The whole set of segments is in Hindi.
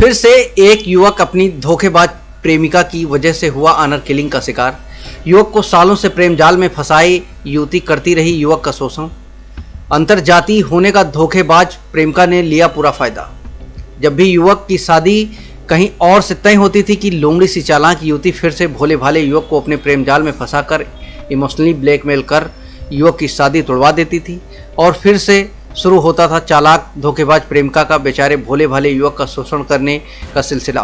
फिर से एक युवक अपनी धोखेबाज प्रेमिका की वजह से हुआ ऑनर किलिंग का शिकार। युवक को सालों से प्रेम जाल में फंसाई युवती करती रही युवक का शोषण। अंतरजातीय होने का धोखेबाज प्रेमिका ने लिया पूरा फायदा। जब भी युवक की शादी कहीं और से तय होती थी कि लोमड़ी सी चालाक युवती फिर से भोले भाले युवक को अपने प्रेम जाल में फंसाकर इमोशनली ब्लैकमेल कर युवक की शादी तोड़वा देती थी और फिर से शुरू होता था चालाक धोखेबाज प्रेमिका का बेचारे भोले भाले युवक का शोषण करने का सिलसिला।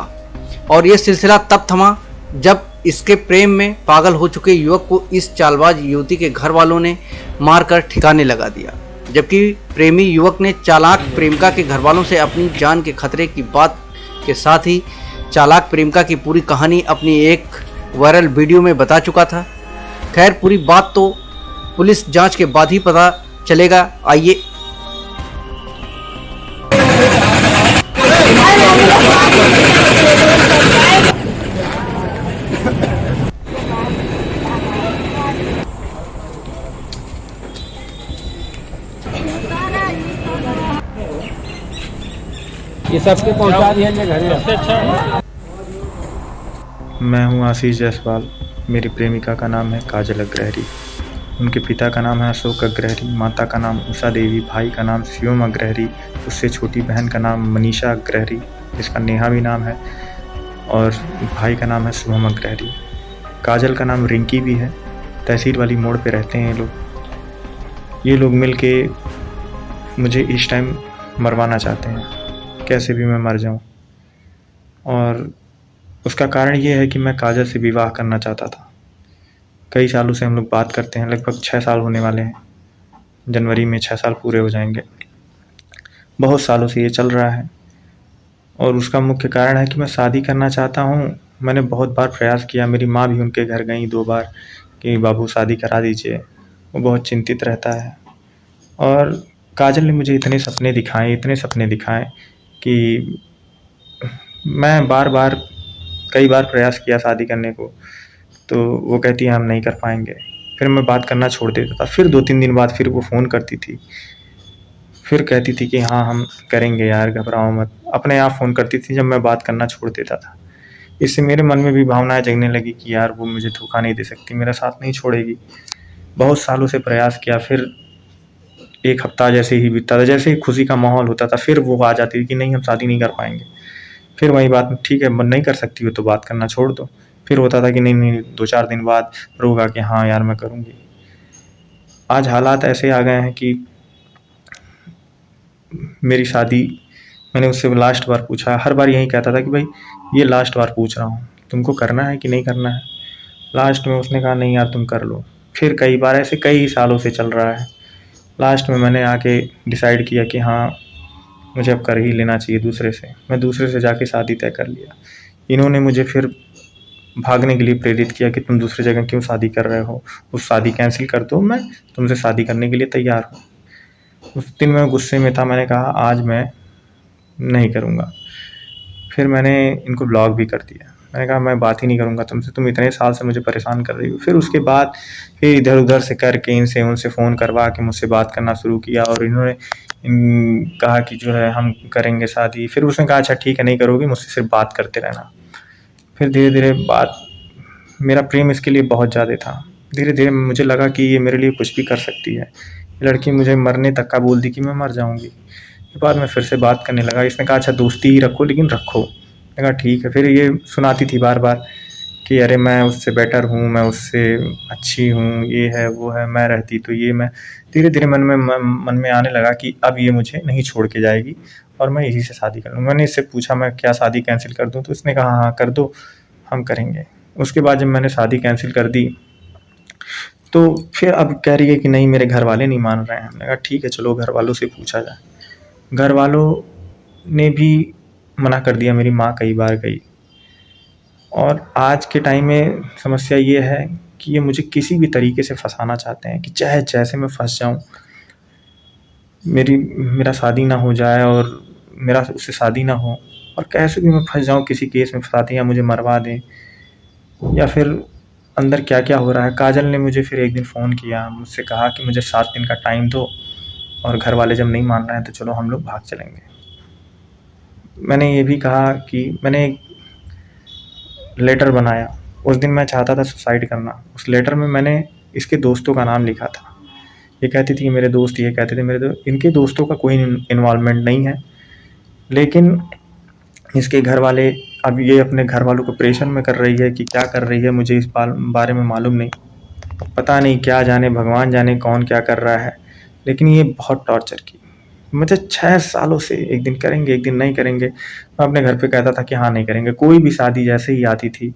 और ये सिलसिला तब थमा जब इसके प्रेम में पागल हो चुके युवक को इस चालबाज युवती के घर वालों ने मारकर ठिकाने लगा दिया। जबकि प्रेमी युवक ने चालाक प्रेमिका के घर वालों से अपनी जान के खतरे की बात के साथ ही चालाक प्रेमिका की पूरी कहानी अपनी एक वायरल वीडियो में बता चुका था। खैर, पूरी बात तो पुलिस जांच के बाद ही पता चलेगा। आइए ये सबके पहुंचा दिया घर। मैं हूं आशीष जायसवाल। मेरी प्रेमिका का नाम है काजल अग्रहरी। उनके पिता का नाम है अशोक अग्रहरी, माता का नाम उषा देवी, भाई का नाम शिवम अग्रहरी, उससे छोटी बहन का नाम मनीषा अग्रहरी, जिसका नेहा भी नाम है, और भाई का नाम है शुभम अग्रहरी। काजल का नाम रिंकी भी है। तहसील वाली मोड़ पे रहते हैं ये लोग मिल के मुझे इस टाइम मरवाना चाहते हैं, कैसे भी मैं मर जाऊं। और उसका कारण ये है कि मैं काजल से विवाह करना चाहता था। कई सालों से हम लोग बात करते हैं, लगभग 6 साल होने वाले हैं। जनवरी में 6 साल पूरे हो जाएंगे। बहुत सालों से ये चल रहा है और उसका मुख्य कारण है कि मैं शादी करना चाहता हूँ। मैंने बहुत बार प्रयास किया, मेरी माँ भी उनके घर गई 2 बार कि बाबू शादी करा दीजिए। वो बहुत चिंतित रहता है। और काजल ने मुझे इतने सपने दिखाए कि मैं कई बार प्रयास किया शादी करने को, तो वो कहती है हम नहीं कर पाएंगे। फिर मैं बात करना छोड़ देता था। फिर 2-3 दिन बाद फिर वो फ़ोन करती थी, फिर कहती थी कि हाँ हम करेंगे यार, घबराओ मत। अपने आप फ़ोन करती थी जब मैं बात करना छोड़ देता था। इससे मेरे मन में भी भावनाएं जगने लगी कि यार वो मुझे धोखा नहीं दे सकती, मेरा साथ नहीं छोड़ेगी। बहुत सालों से प्रयास किया। फिर 1 हफ्ता जैसे ही बीतता था, जैसे ही खुशी का माहौल होता था, फिर वो आ जाती थी कि नहीं हम शादी नहीं कर पाएंगे। फिर वही बात, ठीक है मन नहीं कर सकती हो तो बात करना छोड़ दो। फिर होता था कि नहीं 2-4 दिन बाद रोगा कि हाँ यार मैं करूँगी। आज हालात ऐसे आ गए हैं कि मेरी शादी, मैंने उससे लास्ट बार पूछा, हर बार यही कहता था कि भाई ये लास्ट बार पूछ रहा हूँ, तुमको करना है कि नहीं करना है। लास्ट में उसने कहा नहीं यार तुम कर लो। फिर कई बार, ऐसे कई सालों से चल रहा है। लास्ट में मैंने आके डिसाइड किया कि हाँ मुझे अब कर ही लेना चाहिए दूसरे से। मैं दूसरे से जाके शादी तय कर लिया। इन्होंने मुझे फिर भागने के लिए प्रेरित किया कि तुम दूसरी जगह क्यों शादी कर रहे हो, उस शादी कैंसिल कर दो, मैं तुमसे शादी करने के लिए तैयार हूँ। उस दिन मैं गुस्से में था, मैंने कहा आज मैं नहीं करूँगा। फिर मैंने इनको ब्लॉक भी कर दिया। मैंने कहा मैं बात ही नहीं करूँगा तुमसे, तुम इतने साल से मुझे परेशान कर रही हो। फिर उसके बाद फिर इधर-उधर से करके इनसे उनसे फ़ोन करवा के मुझसे बात करना शुरू किया और इन्होंने कहा कि जो है हम करेंगे शादी। फिर उसने कहा अच्छा ठीक है नहीं करोगी, मुझसे सिर्फ बात करते रहना। फिर धीरे-धीरे मेरा प्रेम इसके लिए बहुत ज़्यादा था। धीरे-धीरे मुझे लगा कि ये मेरे लिए कुछ भी कर सकती है। ये लड़की मुझे मरने तक का बोल दी कि मैं मर जाऊँगी। उसके बाद मैं फिर से बात करने लगा। इसने कहा अच्छा दोस्ती ही रखो लेकिन रखो। मैंने कहा ठीक है। फिर ये सुनाती थी बार-बार कि अरे मैं उससे बेटर हूँ, मैं उससे अच्छी हूँ, ये है, वो है, मैं रहती तो ये मैं। धीरे-धीरे मन में आने लगा कि अब ये मुझे नहीं छोड़ के जाएगी और मैं इसी से शादी कर लूँगा। मैंने इससे पूछा मैं क्या शादी कैंसिल कर दूँ? तो इसने कहा हाँ कर दो, हम करेंगे। उसके बाद जब मैंने शादी कैंसिल कर दी, तो फिर अब कह रही है कि नहीं मेरे घर वाले नहीं मान रहे हैं। मैंने कहा ठीक है चलो घर वालों से पूछा जाए। घर वालों ने भी मना कर दिया, मेरी माँ कई बार गई। और आज के टाइम में समस्या ये है कि ये मुझे किसी भी तरीके से फँसाना चाहते हैं कि चाहे जैसे मैं फँस जाऊँ, मेरा शादी ना हो जाए और मेरा उससे शादी ना हो, और कैसे भी मैं फँस जाऊँ किसी केस में फँसा दें या मुझे मरवा दें, या फिर अंदर क्या-क्या हो रहा है। काजल ने मुझे फिर एक दिन फ़ोन किया, मुझसे कहा कि मुझे 7 दिन का टाइम दो और घर वाले जब नहीं मान रहे हैं तो चलो हम लोग भाग चलेंगे। मैंने ये भी कहा कि मैंने एक लेटर बनाया। उस दिन मैं चाहता था सुसाइड करना। उस लेटर में मैंने इसके दोस्तों का नाम लिखा था। ये कहती थी मेरे दोस्त, ये कहते थे मेरे दोस्त। इनके दोस्तों का कोई इन्वॉल्वमेंट नहीं है, लेकिन इसके घर वाले, अब ये अपने घर वालों को परेशान में कर रही है कि क्या कर रही है, मुझे इस बारे में मालूम नहीं। पता नहीं, क्या जाने, भगवान जाने कौन क्या कर रहा है। लेकिन ये बहुत टॉर्चर की मुझे 6 सालों से। एक दिन करेंगे, एक दिन नहीं करेंगे। मैं अपने घर पे कहता था कि हाँ नहीं करेंगे। कोई भी शादी जैसे ही आती थी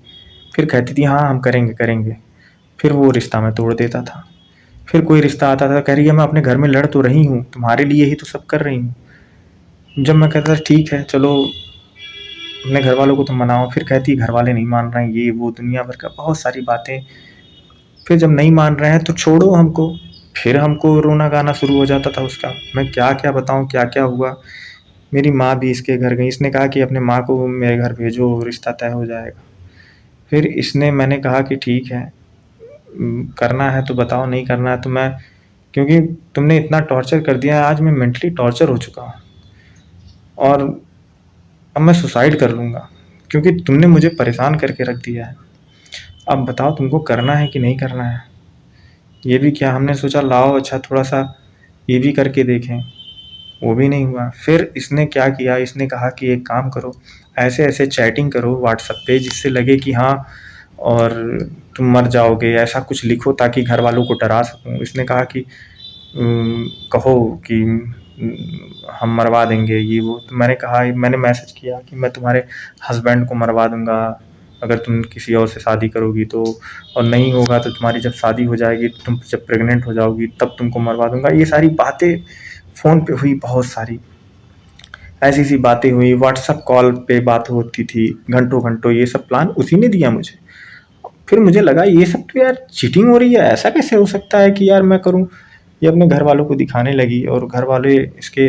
फिर कहती थी हाँ हम करेंगे करेंगे। फिर वो रिश्ता मैं तोड़ देता था। फिर कोई रिश्ता आता था, कह रही है मैं अपने घर में लड़ तो रही हूँ, तुम्हारे लिए ही तो सब कर रही हूँ। जब मैं कहता था ठीक है चलो अपने घर वालों को तुम मनाओ, फिर कहती घर वाले नहीं मान रहे हैं, ये वो दुनिया भर का बहुत सारी बातें। फिर जब नहीं मान रहे हैं तो छोड़ो हमको। फिर हमको रोना गाना शुरू हो जाता था उसका। मैं क्या क्या बताऊं क्या क्या हुआ। मेरी माँ भी इसके घर गई, इसने कहा कि अपने माँ को मेरे घर भेजो, रिश्ता तय हो जाएगा। फिर इसने, मैंने कहा कि ठीक है, करना है तो बताओ, नहीं करना है तो मैं, क्योंकि तुमने इतना टॉर्चर कर दिया है, आज मैं मेंटली टॉर्चर हो चुका हूँ और अब मैं सुसाइड कर लूँगा, क्योंकि तुमने मुझे परेशान करके रख दिया है। अब बताओ तुमको करना है कि नहीं करना है। ये भी क्या, हमने सोचा लाओ अच्छा थोड़ा सा ये भी करके देखें, वो भी नहीं हुआ। फिर इसने क्या किया, इसने कहा कि एक काम करो, ऐसे ऐसे चैटिंग करो व्हाट्सएप पे जिससे लगे कि हाँ और तुम मर जाओगे, ऐसा कुछ लिखो ताकि घर वालों को डरा सकूं। इसने कहा कि कहो कि हम मरवा देंगे ये वो। तो मैंने कहा, मैंने मैसेज किया कि मैं तुम्हारे हस्बैंड को मरवा दूंगा अगर तुम किसी और से शादी करोगी तो, और नहीं होगा तो तुम्हारी जब शादी हो जाएगी, तुम जब प्रेग्नेंट हो जाओगी तब तुमको मरवा दूंगा। ये सारी बातें फ़ोन पे हुई, बहुत सारी ऐसी सी बातें हुई। व्हाट्सएप कॉल पे बात होती थी घंटों घंटों। ये सब प्लान उसी ने दिया मुझे। फिर मुझे लगा ये सब तो यार चीटिंग हो रही है, ऐसा कैसे हो सकता है कि यार मैं करूं। ये अपने घर वालों को दिखाने लगी और घर वाले इसके,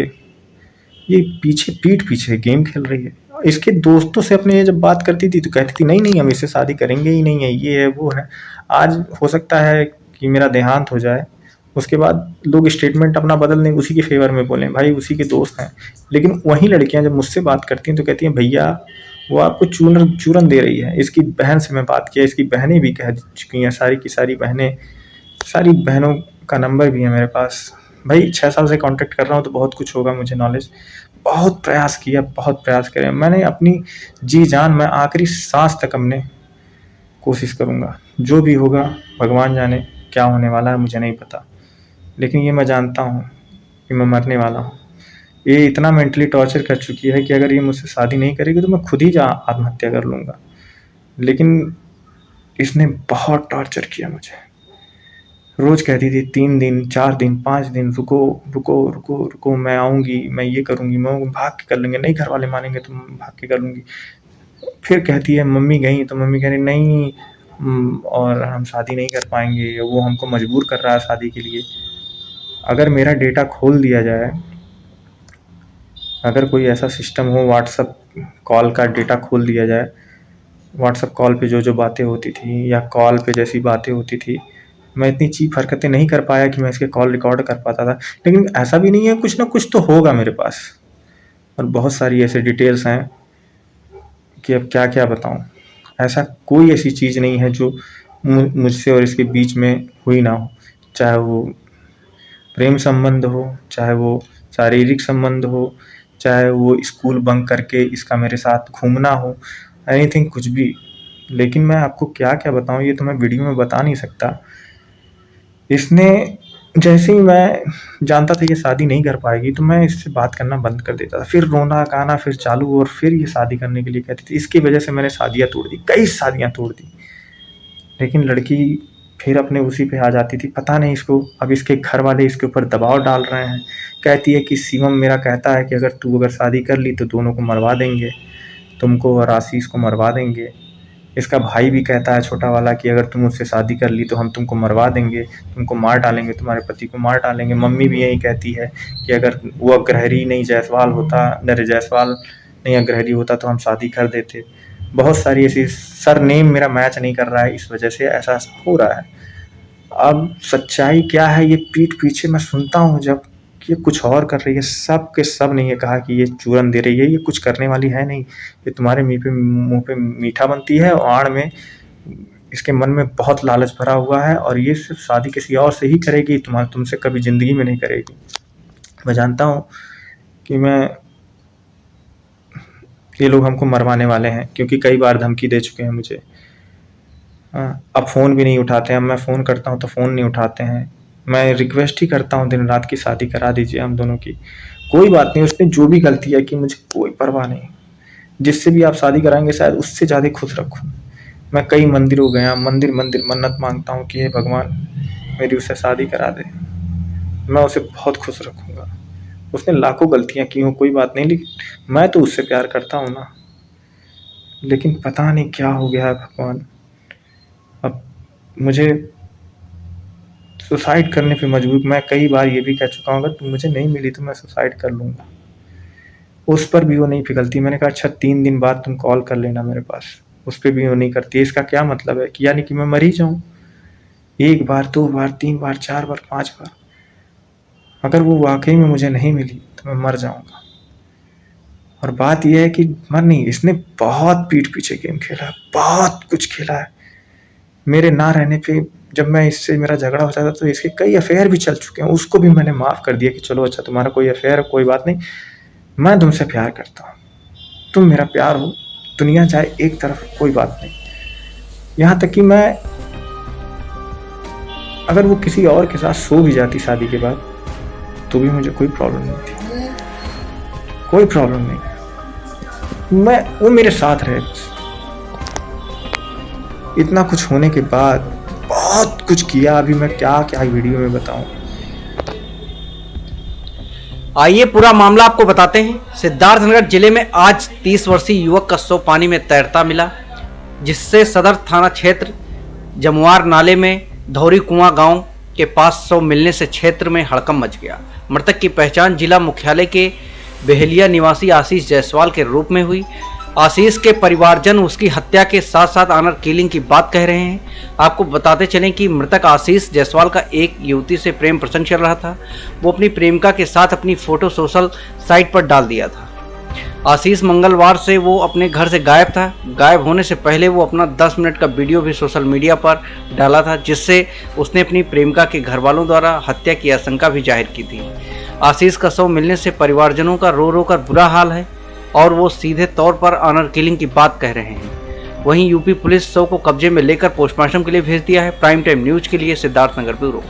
ये पीछे पीठ पीछे गेम खेल रही है। इसके दोस्तों से अपने ये जब बात करती थी तो कहती थी नहीं नहीं हम इससे शादी करेंगे ही नहीं है, ये है वो है। आज हो सकता है कि मेरा देहांत हो जाए, उसके बाद लोग स्टेटमेंट अपना बदल दें, उसी के फेवर में बोलें भाई उसी के दोस्त हैं। लेकिन वही लड़कियां जब मुझसे बात करती हैं तो कहती हैं भैया वो आपको चूरन दे रही है। इसकी बहन से मैं बात किया, इसकी बहनें भी कह चुकी हैं, सारी की सारी बहनें, सारी बहनों का नंबर भी है मेरे पास। भाई 6 साल से कांटेक्ट कर रहा हूँ तो बहुत कुछ होगा मुझे नॉलेज। बहुत प्रयास किया, बहुत प्रयास करे मैंने, अपनी जी जान, मैं आखिरी सांस तक अपने कोशिश करूँगा। जो भी होगा भगवान जाने, क्या होने वाला है मुझे नहीं पता, लेकिन ये मैं जानता हूँ कि मैं मरने वाला हूँ। ये इतना मेंटली टॉर्चर कर चुकी है कि अगर ये मुझसे शादी नहीं करेगी तो मैं खुद ही आत्महत्या कर लूँगा। लेकिन इसने बहुत टॉर्चर किया मुझे। रोज कहती थी 3 दिन 4 दिन 5 दिन, रुको रुको रुको रुको, मैं आऊँगी, मैं ये करूँगी, मैं भाग के कर लेंगे, नहीं घर वाले मानेंगे तो भाग के कर लूँगी। फिर कहती है मम्मी गई तो मम्मी कह रही नहीं और हम शादी नहीं कर पाएंगे, वो हमको मजबूर कर रहा है शादी के लिए। अगर मेरा डेटा खोल दिया जाए, अगर कोई ऐसा सिस्टम हो, व्हाट्सएप कॉल का डेटा खोल दिया जाए, व्हाट्सएप कॉल पे जो जो बातें होती थी या कॉल पे जैसी बातें होती थी, मैं इतनी चीप हरकतें नहीं कर पाया कि मैं इसके कॉल रिकॉर्ड कर पाता था। लेकिन ऐसा भी नहीं है, कुछ ना कुछ तो होगा मेरे पास, और बहुत सारी ऐसे डिटेल्स हैं कि अब क्या क्या बताऊं। ऐसा कोई ऐसी चीज़ नहीं है जो मुझसे और इसके बीच में हुई ना हो, चाहे वो प्रेम संबंध हो, चाहे वो शारीरिक संबंध हो, चाहे वो स्कूल बंक करके इसका मेरे साथ घूमना हो, एनीथिंग, कुछ भी। लेकिन मैं आपको क्या क्या बताऊं, ये तो मैं वीडियो में बता नहीं सकता। इसने, जैसे ही मैं जानता था ये शादी नहीं कर पाएगी तो मैं इससे बात करना बंद कर देता था। फिर रोना गाना फिर चालू, और फिर ये शादी करने के लिए कहती थी। इसकी वजह से मैंने शादियाँ तोड़ दी, कई शादियाँ तोड़ दी। लेकिन लड़की फिर अपने उसी पे आ जाती थी। पता नहीं इसको, अब इसके घर वाले इसके ऊपर दबाव डाल रहे हैं। कहती है कि शिवम मेरा कहता है कि अगर तू अगर शादी कर ली तो दोनों को मरवा देंगे, तुमको और आशीष को मरवा देंगे। इसका भाई भी कहता है छोटा वाला कि अगर तुम मुझसे शादी कर ली तो हम तुमको मरवा देंगे, तुमको मार डालेंगे, तुम्हारे पति को मार डालेंगे। मम्मी भी यही कहती है कि अगर वो अग्रहरी नहीं जायसवाल होता, नरे जायसवाल नहीं अग्रहरी होता तो हम शादी कर देते। बहुत सारी ऐसी, सरनेम मेरा मैच नहीं कर रहा है, इस वजह से ऐसा हो रहा है। अब सच्चाई क्या है ये पीठ पीछे मैं सुनता हूँ जब, कि ये कुछ और कर रही है। सब के सब ने ये कहा कि ये चूरन दे रही है, ये कुछ करने वाली है नहीं, ये तुम्हारे मुँह पे मीठा बनती है और आड़ में इसके मन में बहुत लालच भरा हुआ है और ये सिर्फ शादी किसी और से ही करेगी, तुमसे कभी ज़िंदगी में नहीं करेगी। मैं जानता हूँ कि ये लोग हमको मरवाने वाले हैं, क्योंकि कई बार धमकी दे चुके हैं मुझे। अब फ़ोन भी नहीं उठाते हैं। अब मैं फ़ोन करता हूँ तो फ़ोन नहीं उठाते हैं। मैं रिक्वेस्ट ही करता हूँ दिन रात की शादी करा दीजिए हम दोनों की। कोई बात नहीं, उसने जो भी गलती है की मुझे कोई परवाह नहीं। जिससे भी आप शादी कराएंगे शायद उससे ज़्यादा खुश रखूँ। मैं कई मंदिरों गया, मंदिर मन्नत मांगता हूँ कि हे भगवान मेरी उससे शादी करा दे, मैं उसे बहुत खुश रखूँगा। उसने लाखों गलतियाँ की हों, कोई बात नहीं, लेकिन मैं तो उससे प्यार करता हूँ ना। लेकिन पता नहीं क्या हो गया है भगवान, अब मुझे सुसाइड करने पे मजबूर। मैं कई बार ये भी कह चुका हूँ अगर तुम मुझे नहीं मिली तो मैं सुसाइड कर लूँगा। उस पर भी वो नहीं पिघलती। मैंने कहा अच्छा 3 दिन बाद तुम कॉल कर लेना मेरे पास, उस पर भी वो नहीं करती। इसका क्या मतलब है कि यानी कि मैं मर ही जाऊँ? 1 बार, 2 बार, 3 बार, 4 बार, 5 बार। अगर वो वाकई में मुझे नहीं मिली तो मैं मर जाऊँगा। और बात यह है कि मर नहीं, इसने बहुत पीठ पीछे गेम खेला है, बहुत कुछ खेला है। मेरे ना रहने पे जब मैं इससे मेरा झगड़ा हो जाता तो इसके कई अफेयर भी चल चुके हैं, उसको भी मैंने माफ़ कर दिया कि चलो अच्छा तुम्हारा कोई अफेयर है, कोई बात नहीं, मैं तुमसे प्यार करता हूँ, तुम मेरा प्यार हो, दुनिया जाए एक तरफ, कोई बात नहीं। यहाँ तक कि मैं अगर वो किसी और के साथ सो भी जाती शादी के बाद तो भी मुझे कोई प्रॉब्लम नहीं थी, कोई प्रॉब्लम नहीं। वो मेरे साथ रहे बस। इतना कुछ होने के बाद बहुत कुछ किया, अभी मैं क्या क्या वीडियो में बताऊं। आइए पूरा मामला आपको बताते हैं। सिद्धार्थनगर जिले में आज 30 वर्षीय युवक का शव पानी में तैरता मिला, जिससे सदर थाना क्षेत्र जमुआर नाले में धौरी कुआं गांव के पास शव मिलने से क्षेत्र में हड़कंप मच गया। मृतक की पहचान जिला मुख्यालय के बेहलिया निवासी आशीष जायसवाल के रूप में हुई। आशीष के परिवारजन उसकी हत्या के साथ साथ ऑनर किलिंग की बात कह रहे हैं। आपको बताते चलें कि मृतक आशीष जायसवाल का एक युवती से प्रेम प्रसंग चल रहा था। वो अपनी प्रेमिका के साथ अपनी फोटो सोशल साइट पर डाल दिया था। आशीष मंगलवार से वो अपने घर से गायब था। गायब होने से पहले वो अपना 10 मिनट का वीडियो भी सोशल मीडिया पर डाला था, जिससे उसने अपनी प्रेमिका के घर वालों द्वारा हत्या की आशंका भी जाहिर की थी। आशीष का शव मिलने से परिवारजनों का रो रो कर बुरा हाल है और वो सीधे तौर पर ऑनर किलिंग की बात कह रहे हैं। वहीं यूपी पुलिस शव को कब्जे में लेकर पोस्टमार्टम के लिए भेज दिया है। प्राइम टाइम न्यूज के लिए सिद्धार्थनगर ब्यूरो।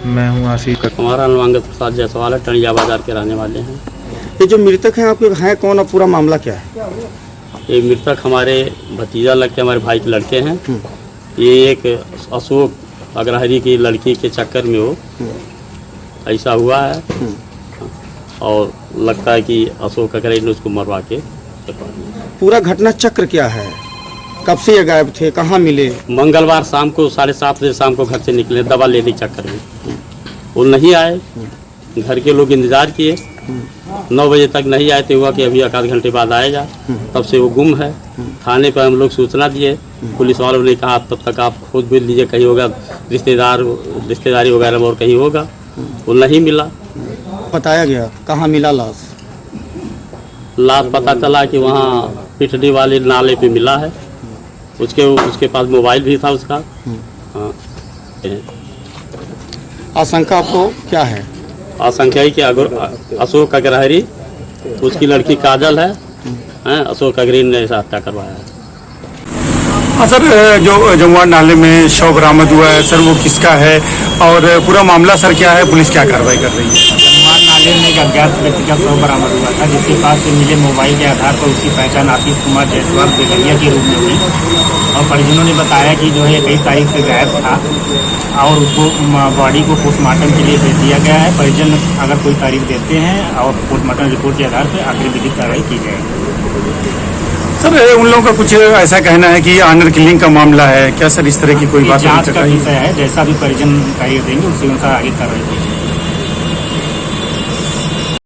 मैं हूँ आशीष। हमारा नाम प्रसाद जायसवाल है, टणिया बाजार के रहने वाले हैं। ये जो मृतक हैं आपके हैं कौन और पूरा मामला क्या है? ये मृतक हमारे भतीजा लगते, हमारे भाई के लड़के हैं। ये एक अशोक अग्रहरी की लड़की के चक्कर में वो ऐसा हुआ है और लगता है कि अशोक अग्रहरी ने उसको मरवा के। पूरा घटना चक्र क्या है? कब से ये गायब थे, कहाँ मिले? मंगलवार शाम को 7:30 बजे शाम को घर से निकले दवा लेने के चक्कर में। वो नहीं आए, घर के लोग इंतजार किए, 9 बजे तक नहीं आए तो हुआ कि अभी 1 घंटे बाद आएगा। तब से वो गुम है। थाने पर हम लोग सूचना दिए, पुलिस वालों ने कहा तब तक आप खोज भी लीजिए, कहीं होगा रिश्तेदारी वगैरह और कहीं होगा। वो नहीं मिला। बताया गया कहाँ मिला लाश? लाश पता चला कि वहाँ पिटडी वाले नाले पे मिला है। उसके पास मोबाइल भी था उसका। हाँ। आशंका आपको क्या है? आशंका है कि अशोक अग्रहरी, उसकी लड़की काजल है, अशोक अग्रहरी ने ऐसा हत्या करवाया है। हाँ सर, जो जमुआर नाले में शव बरामद हुआ है सर, वो किसका है और पूरा मामला सर क्या है, पुलिस क्या कार्रवाई कर रही है? जमुआर नाले में एक अज्ञात व्यक्ति का शव बरामद हुआ था, जिसके पास से मिले मोबाइल के आधार पर उसकी पहचान आशीष कुमार जायसवाल बेगलिया के रूप में हुई और परिजनों ने बताया कि जो है 21 तारीख से गायब था और उसको बॉडी को पोस्टमार्टम के लिए भेज दिया गया है। परिजन अगर कोई तारीख देते हैं और पोस्टमार्टम रिपोर्ट के आधार पर आखिरी विधिक कार्रवाई की जाएगी। सर उन लोगों का कुछ ऐसा कहना है कि ऑनर किलिंग का मामला है, क्या सर इस तरह की कोई बात? जांच का विषय है, जैसा भी परिजन तारीख देंगे उसी अनुसार आगे कार्रवाई की जाएगी।